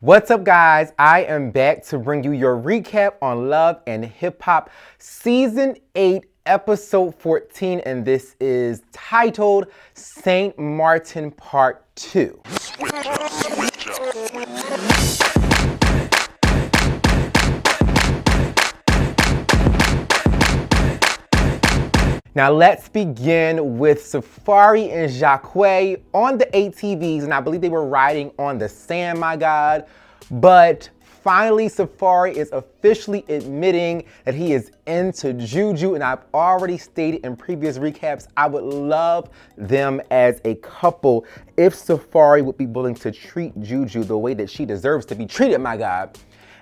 What's up, guys? I am back to bring you your recap on Love and Hip Hop Season 8, Episode 14, and this is titled St. Maarten Part 2. Now let's begin with Safari and Jacques on the ATVs, and I believe they were riding on the sand, my God. But finally, Safari is officially admitting that he is into Juju, and I've already stated in previous recaps, I would love them as a couple if Safari would be willing to treat Juju the way that she deserves to be treated, my God.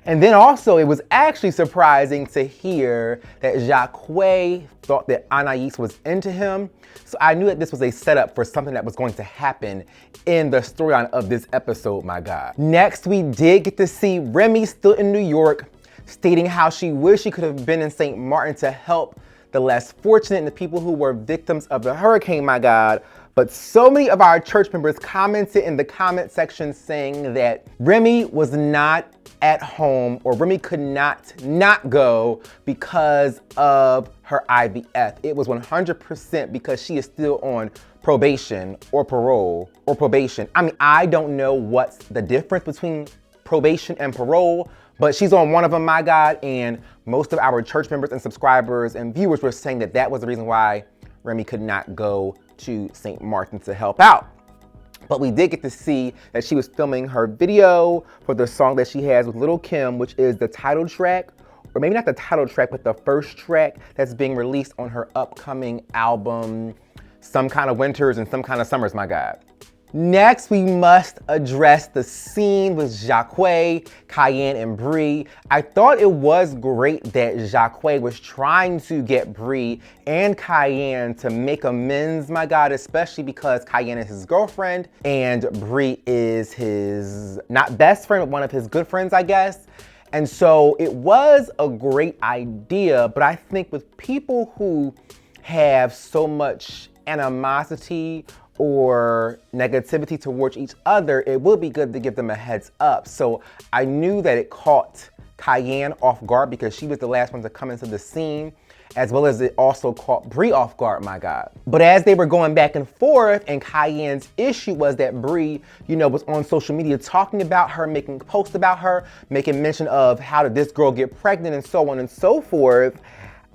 And then also, it was actually surprising to hear that Jacques thought that Anais was into him. So I knew that this was a setup for something that was going to happen in the storyline of this episode, my God. Next, we did get to see Remy still in New York, stating how she wished she could have been in St. Maarten to help the less fortunate and the people who were victims of the hurricane, my God. But so many of our church members commented in the comment section saying that Remy was not at home, or Remy could not go because of her IVF. It was 100% because she is still on probation or parole or probation. I mean, I don't know what's the difference between probation and parole, but she's on one of them, my God, and most of our church members and subscribers and viewers were saying that that was the reason why Remy could not go to St. Maarten to help out. But we did get to see that she was filming her video for the song that she has with Lil' Kim, which is the title track, or maybe not the title track, but the first track that's being released on her upcoming album, Some Kind of Winters and Some Kind of Summers, my God. Next, we must address the scene with Jacques, Cayenne, and Bree. I thought it was great that Jacques was trying to get Bree and Cayenne to make amends, my God, especially because Cayenne is his girlfriend and Bree is his, not best friend, but one of his good friends, I guess. And so it was a great idea, but I think with people who have so much animosity or negativity towards each other, it would be good to give them a heads up. So I knew that it caught Cayenne off guard because she was the last one to come into the scene, as well as it also caught Bree off guard, my God. But as they were going back and forth, and Cayenne's issue was that Bree, was on social media talking about her, making posts about her, making mention of how did this girl get pregnant and so on and so forth.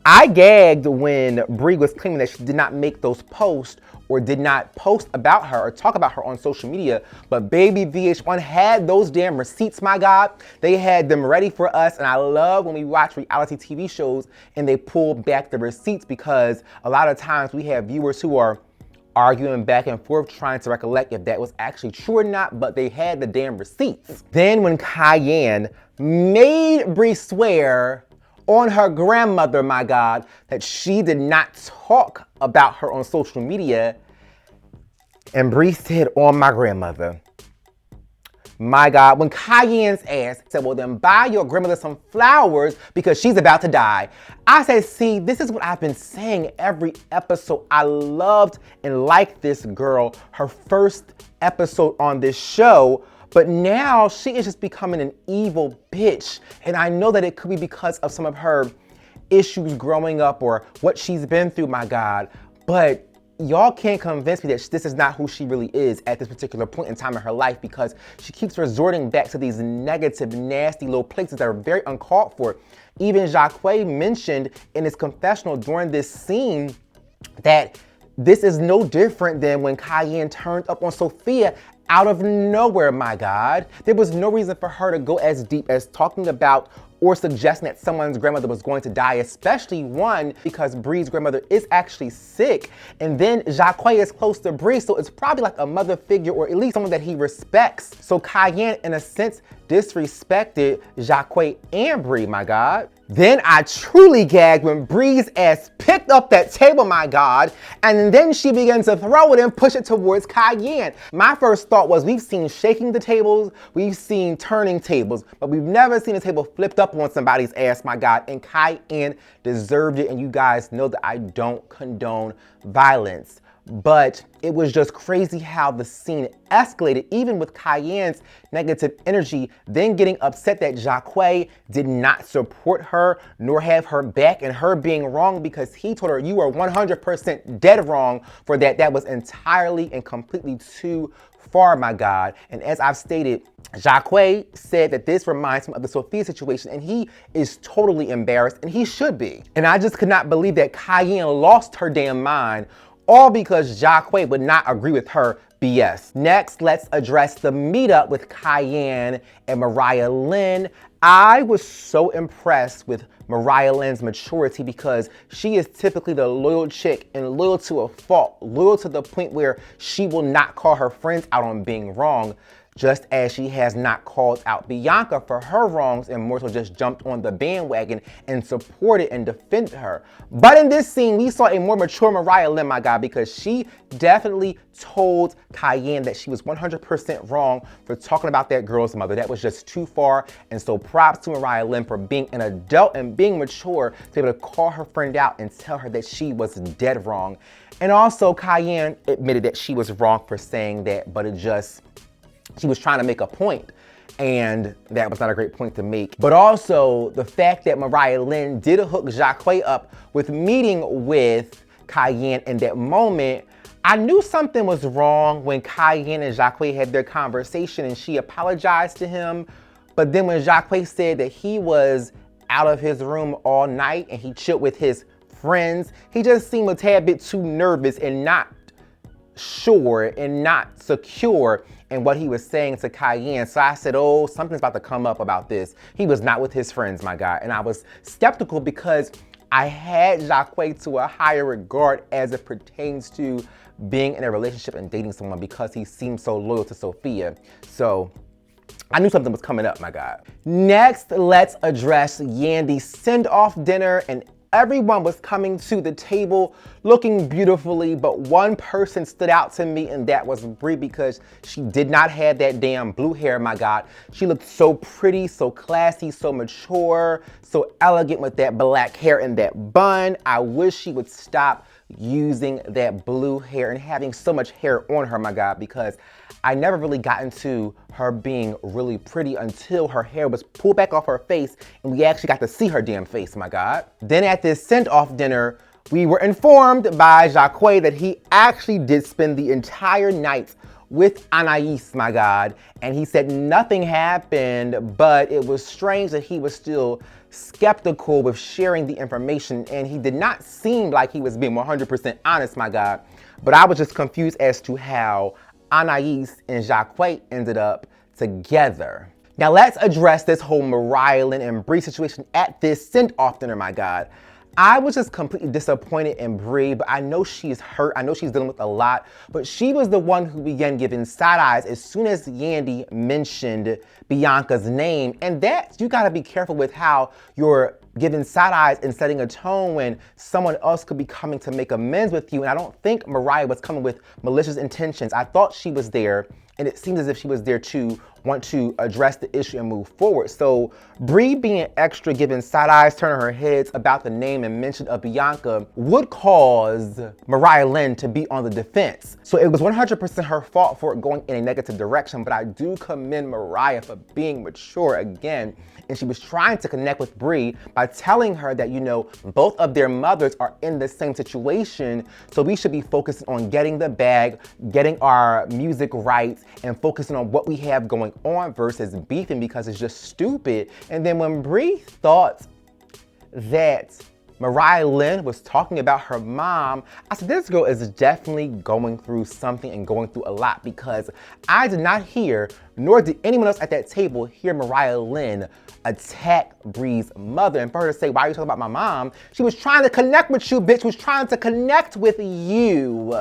I gagged when Bree was claiming that she did not make those posts or did not post about her or talk about her on social media, but baby VH1 had those damn receipts, my God. They had them ready for us, and I love when we watch reality TV shows and they pull back the receipts, because a lot of times we have viewers who are arguing back and forth trying to recollect if that was actually true or not, but they had the damn receipts. Then when Cayenne made Bree swear on her grandmother, my God, that she did not talk about her on social media, and Bree said, on my grandmother. My God, when Cayenne's ass said, well, then buy your grandmother some flowers because she's about to die. I said, see, this is what I've been saying every episode. I loved and liked this girl, her first episode on this show, but now she is just becoming an evil bitch. And I know that it could be because of some of her issues growing up or what she's been through, my God. But y'all can't convince me that this is not who she really is at this particular point in time in her life, because she keeps resorting back to these negative, nasty little places that are very uncalled for. Even Jacques mentioned in his confessional during this scene that this is no different than when Cayenne turned up on Sophia out of nowhere, my God. There was no reason for her to go as deep as talking about or suggesting that someone's grandmother was going to die, especially one, because Bree's grandmother is actually sick. And then Jacques is close to Bree, so it's probably like a mother figure, or at least someone that he respects. So Cayenne, in a sense, disrespected Jacques and Bree, my God. Then I truly gagged when Bree's ass picked up that table, my God, and then she began to throw it and push it towards Cayenne. My first thought was, we've seen shaking the tables, we've seen turning tables, but we've never seen a table flipped up on somebody's ass, my God, and Cayenne deserved it, and you guys know that I don't condone violence. but it was just crazy how the scene escalated, even with Cayenne's negative energy, then getting upset that Jacquet did not support her nor have her back, and her being wrong because he told her, you are 100% dead wrong for that. That was entirely and completely too far, my God. And as I've stated, Jacquet said that this reminds him of the Sophia situation, and he is totally embarrassed, and he should be. And I just could not believe that Cayenne lost her damn mind, all because Jacquet would not agree with her BS. Next, let's address the meetup with Cayenne and Mariah Lynn. I was so impressed with Mariah Lynn's maturity because she is typically the loyal chick and loyal to a fault, loyal to the point where she will not call her friends out on being wrong, just as she has not called out Bianca for her wrongs and more so just jumped on the bandwagon and supported and defended her. But in this scene, we saw a more mature Mariah Lynn, my God, because she definitely told Cayenne that she was 100% wrong for talking about that girl's mother. That was just too far. And so props to Mariah Lynn for being an adult and being mature to be able to call her friend out and tell her that she was dead wrong. And also Cayenne admitted that she was wrong for saying that, but she was trying to make a point, and that was not a great point to make. But also the fact that Mariah Lynn did hook Jacquet up with meeting with Cayenne in that moment, I knew something was wrong when Cayenne and Jacquet had their conversation and she apologized to him. But then when Jacquet said that he was out of his room all night and he chilled with his friends, he just seemed a tad bit too nervous and not sure and not secure in what he was saying to Cayenne. So I said, oh, something's about to come up about this. He was not with his friends, my God. And I was skeptical because I had Jacquet to a higher regard as it pertains to being in a relationship and dating someone because he seemed so loyal to Sophia. So I knew something was coming up, my God. Next, let's address Yandy's send-off dinner, and everyone was coming to the table looking beautifully, but one person stood out to me, and that was Brie, because she did not have that damn blue hair, my God. She looked so pretty, so classy, so mature, so elegant with that black hair and that bun. I wish she would stop using that blue hair and having so much hair on her, my God, because I never really got into her being really pretty until her hair was pulled back off her face and we actually got to see her damn face, my God. Then at this send-off dinner, we were informed by Jacquet that he actually did spend the entire night with Anais, my God, and he said nothing happened, but it was strange that he was still skeptical with sharing the information, and he did not seem like he was being 100% honest, my God. But I was just confused as to how Anais and Jacquet ended up together. Now let's address this whole Mariah Lynn and Brie situation at this send-off dinner, my God. I was just completely disappointed in Brie, but I know she's hurt. I know she's dealing with a lot, but she was the one who began giving side eyes as soon as Yandy mentioned Bianca's name. And that, you gotta be careful with how you're giving side eyes and setting a tone when someone else could be coming to make amends with you. And I don't think Mariah was coming with malicious intentions. I thought she was there, and it seemed as if she was there to want to address the issue and move forward. So Brie being extra, giving side eyes, turning her heads about the name and mention of Bianca would cause Mariah Lynn to be on the defense. So it was 100% her fault for it going in a negative direction, but I do commend Mariah for being mature again. And she was trying to connect with Brie by telling her that, you know, both of their mothers are in the same situation, so we should be focusing on getting the bag, getting our music right, and focusing on what we have going on versus beefing because it's just stupid. And then when Brie thought that Mariah Lynn was talking about her mom, I said, this girl is definitely going through something and going through a lot, because I did not hear, nor did anyone else at that table hear Mariah Lynn attack Brie's mother. And for her to say, why are you talking about my mom? She was trying to connect with you, bitch. She was trying to connect with you.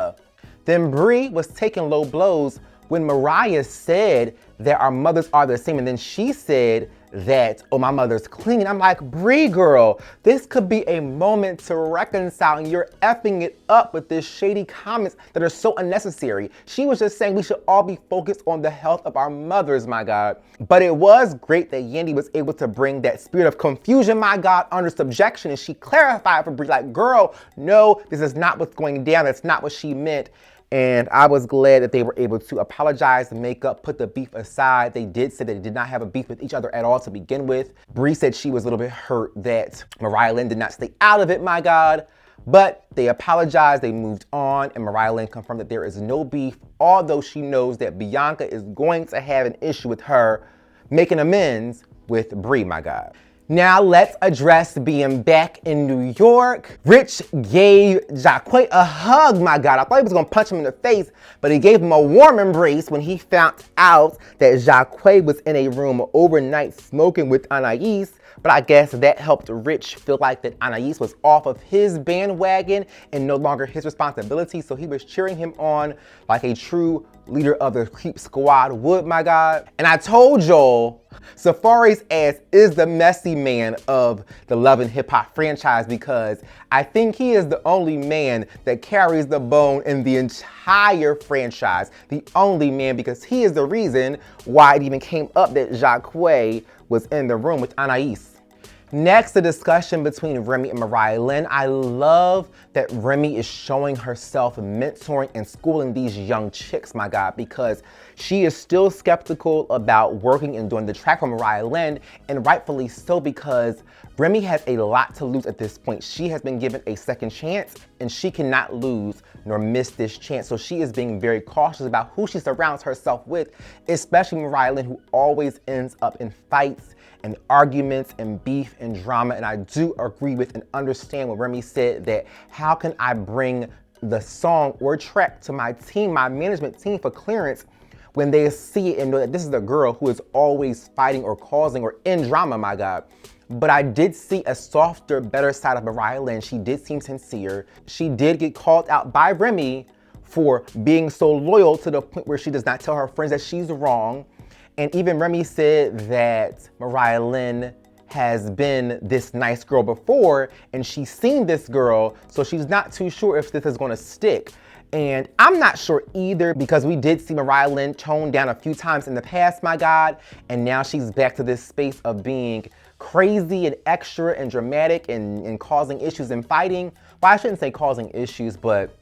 Then Brie was taking low blows when Mariah said that our mothers are the same. And then she said that, oh, my mother's clean. I'm like, Bree girl, this could be a moment to reconcile, and you're effing it up with this shady comments that are so unnecessary. She was just saying we should all be focused on the health of our mothers, my God. But it was great that Yandy was able to bring that spirit of confusion, my God, under subjection, and she clarified for Bree, like, girl, no, this is not what's going down. That's not what she meant. And I was glad that they were able to apologize, make up, put the beef aside. They did say that they did not have a beef with each other at all to begin with. Bree said she was a little bit hurt that Mariah Lynn did not stay out of it, my God. But they apologized, they moved on, and Mariah Lynn confirmed that there is no beef, although she knows that Bianca is going to have an issue with her making amends with Bree, my God. Now let's address being back in New York. Rich gave Jacquay a hug, my God. I thought he was gonna punch him in the face, but he gave him a warm embrace when he found out that Jacquay was in a room overnight smoking with Anais. But I guess that helped Rich feel like that Anais was off of his bandwagon and no longer his responsibility. So he was cheering him on like a true leader of the Creep Squad would, my God. And I told y'all, Safari's ass is the messy man of the Love and Hip Hop franchise, because I think he is the only man that carries the bone in the entire franchise. The only man, because he is the reason why it even came up that Jacquay was in the room with Anais. Next, the discussion between Remy and Mariah Lynn. I love that Remy is showing herself mentoring and schooling these young chicks, my God, because she is still skeptical about working and doing the track for Mariah Lynn, and rightfully so, because Remy has a lot to lose at this point. She has been given a second chance, and she cannot lose nor miss this chance. So she is being very cautious about who she surrounds herself with, especially Mariah Lynn, who always ends up in fights and arguments and beef and drama. And I do agree with and understand what Remy said, that how can I bring the song or track to my team, my management team, for clearance when they see it and know that this is a girl who is always fighting or causing or in drama, my God. But I did see a softer, better side of Mariah Lynn. She did seem sincere. She did get called out by Remy for being so loyal to the point where she does not tell her friends that she's wrong. And even Remy said that Mariah Lynn has been this nice girl before, and she's seen this girl, so she's not too sure if this is gonna stick. And I'm not sure either, because we did see Mariah Lynn tone down a few times in the past, my God, and now she's back to this space of being crazy and extra and dramatic and causing issues and fighting. Well, I shouldn't say causing issues, but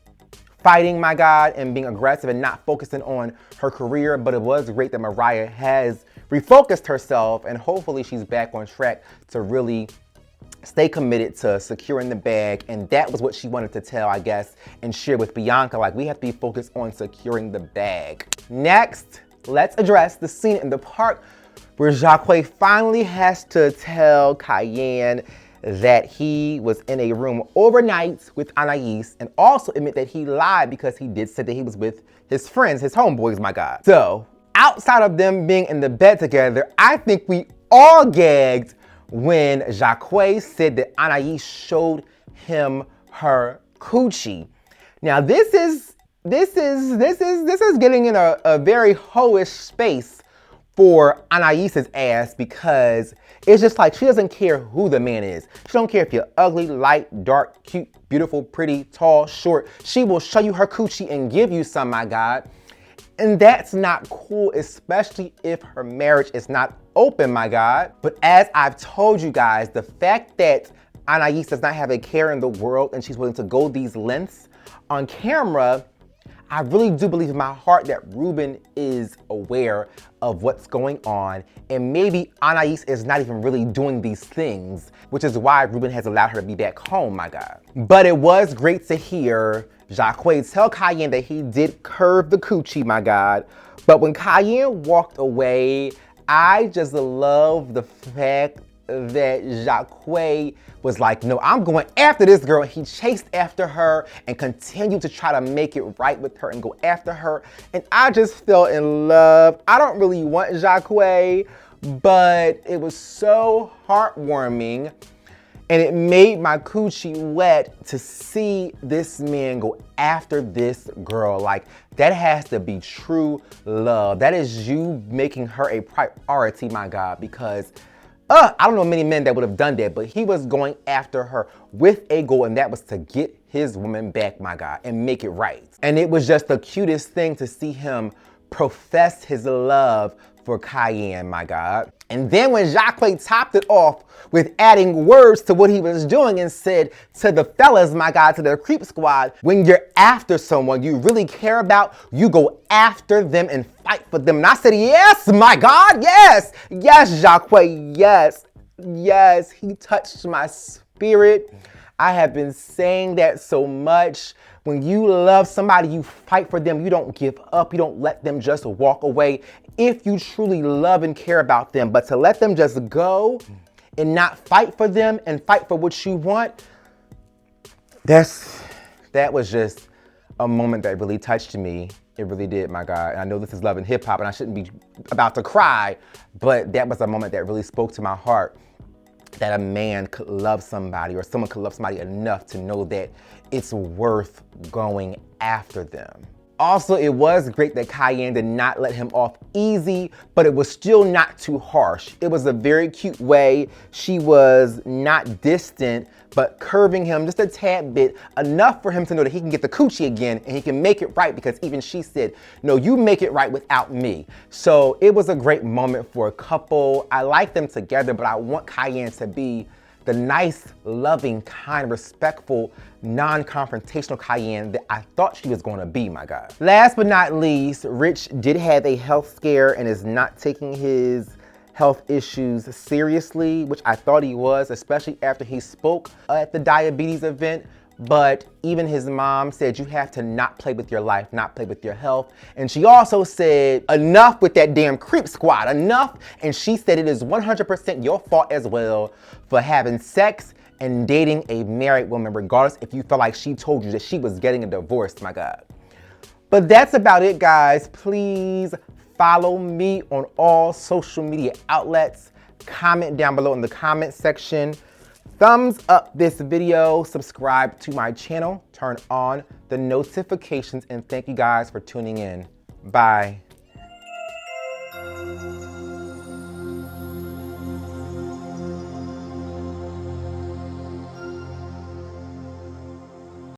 fighting, my God, and being aggressive and not focusing on her career. But it was great that Mariah has refocused herself, and hopefully she's back on track to really stay committed to securing the bag. And that was what she wanted to tell, I guess, and share with Bianca, like, we have to be focused on securing the bag. Next, let's address the scene in the park where Jacquay finally has to tell Cayenne that he was in a room overnight with Anais, and also admit that he lied because he did say that he was with his friends, his homeboys, my God. So outside of them being in the bed together, I think we all gagged when Jacquay said that Anais showed him her coochie. Now this is getting in a very hoish space for Anais's ass, because it's just like she doesn't care who the man is. She don't care if you're ugly, light, dark, cute, beautiful, pretty, tall, short. She will show you her coochie and give you some, my God. And that's not cool, especially if her marriage is not open, my God. But as I've told you guys, the fact that Anais does not have a care in the world and she's willing to go these lengths on camera, I really do believe in my heart that Ruben is aware of what's going on, and maybe Anais is not even really doing these things, which is why Ruben has allowed her to be back home, my God. But it was great to hear Jacquay tell Cayenne that he did curve the coochie, my God. But when Cayenne walked away, I just love the fact that Jacquay was like, no, I'm going after this girl. He chased after her and continued to try to make it right with her and go after her. And I just fell in love. I don't really want Jacquay, but it was so heartwarming. And it made my coochie wet to see this man go after this girl. Like, that has to be true love. That is you making her a priority, my God, because I don't know many men that would have done that, but he was going after her with a goal, and that was to get his woman back, my God, and make it right. And it was just the cutest thing to see him profess his love for Cayenne, my God. And then when Jacques topped it off with adding words to what he was doing and said to the fellas, my God, to the creep squad, when you're after someone you really care about, you go after them and fight for them. And I said, yes, my God, yes. Yes, Jacques, yes. Yes, he touched my spirit. I have been saying that so much. When you love somebody, you fight for them. You don't give up. You don't let them just walk away if you truly love and care about them. But to let them just go and not fight for them and fight for what you want, that was just a moment that really touched me. It really did, my God. And I know this is Love and Hip Hop and I shouldn't be about to cry, but that was a moment that really spoke to my heart, that a man could love somebody or someone could love somebody enough to know that it's worth going after them. Also, it was great that Cayenne did not let him off easy, but it was still not too harsh. It was a very cute way. She was not distant, but curving him just a tad bit, enough for him to know that he can get the coochie again and he can make it right, because even she said, no, you make it right without me. So it was a great moment for a couple. I like them together, but I want Cayenne to be the nice, loving, kind, respectful, non-confrontational Cayenne that I thought she was going to be, my God. Last but not least, Rich did have a health scare and is not taking his health issues seriously, which I thought he was, especially after he spoke at the diabetes event. But even his mom said, you have to not play with your life, not play with your health. And she also said, enough with that damn creep squad, enough. And she said it is 100% your fault as well for having sex and dating a married woman, regardless if you felt like she told you that she was getting a divorce, my God. But that's about it, guys. Please follow me on all social media outlets. Comment down below in the comment section. Thumbs up this video, subscribe to my channel, turn on the notifications, and thank you guys for tuning in. Bye.